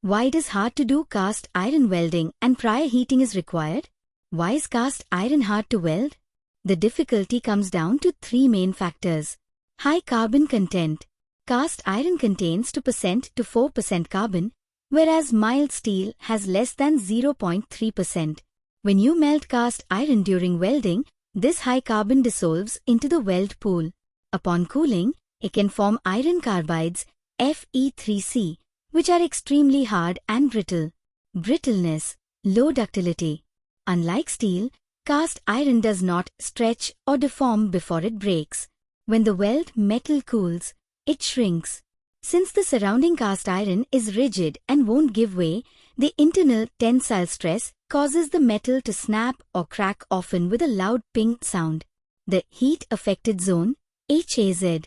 Why does hard-to-do cast iron welding and prior heating is required? Why is cast iron hard to weld? The difficulty comes down to three main factors. High carbon content. Cast iron contains 2% to 4% carbon, whereas mild steel has less than 0.3%. When you melt cast iron during welding, this high carbon dissolves into the weld pool. Upon cooling, it can form iron carbides, Fe3C, which are extremely hard and brittle. Brittleness, low ductility. Unlike steel, cast iron does not stretch or deform before it breaks. When the weld metal cools, it shrinks. Since the surrounding cast iron is rigid and won't give way, the internal tensile stress causes the metal to snap or crack, often with a loud ping sound. The heat-affected zone, HAZ.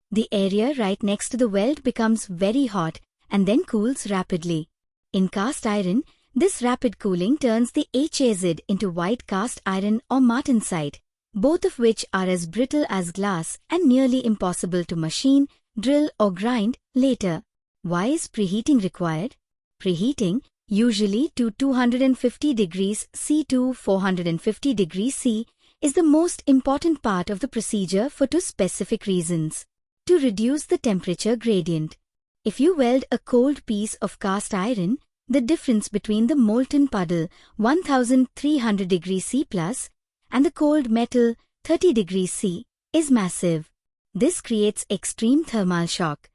The area right next to the weld becomes very hot and then cools rapidly. In cast iron, this rapid cooling turns the HAZ into white cast iron or Martensite, both of which are as brittle as glass and nearly impossible to machine, drill or grind later. Why is preheating required? Preheating, usually to 250 degrees C to 450 degrees C, is the most important part of the procedure for two specific reasons. To reduce the temperature gradient. If you weld a cold piece of cast iron, the difference between the molten puddle 1300 degrees C plus and the cold metal 30 degrees C is massive. This creates extreme thermal shock.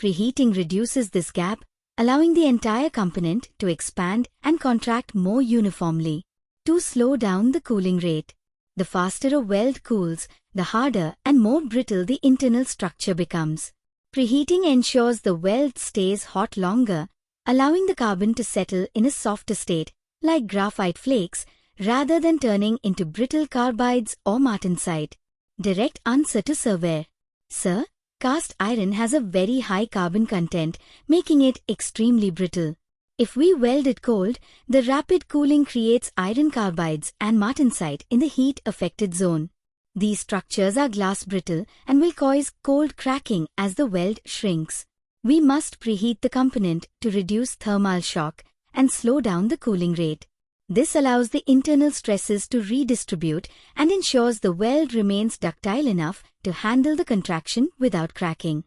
Preheating reduces this gap, allowing the entire component to expand and contract more uniformly. To slow down the cooling rate. The faster a weld cools, the harder and more brittle the internal structure becomes. Preheating ensures the weld stays hot longer, allowing the carbon to settle in a softer state, like graphite flakes, rather than turning into brittle carbides or martensite. Direct answer to survey. Sir, cast iron has a very high carbon content, making it extremely brittle. If we weld it cold, the rapid cooling creates iron carbides and martensite in the heat-affected zone. These structures are glass brittle and will cause cold cracking as the weld shrinks. We must preheat the component to reduce thermal shock and slow down the cooling rate. This allows the internal stresses to redistribute and ensures the weld remains ductile enough to handle the contraction without cracking.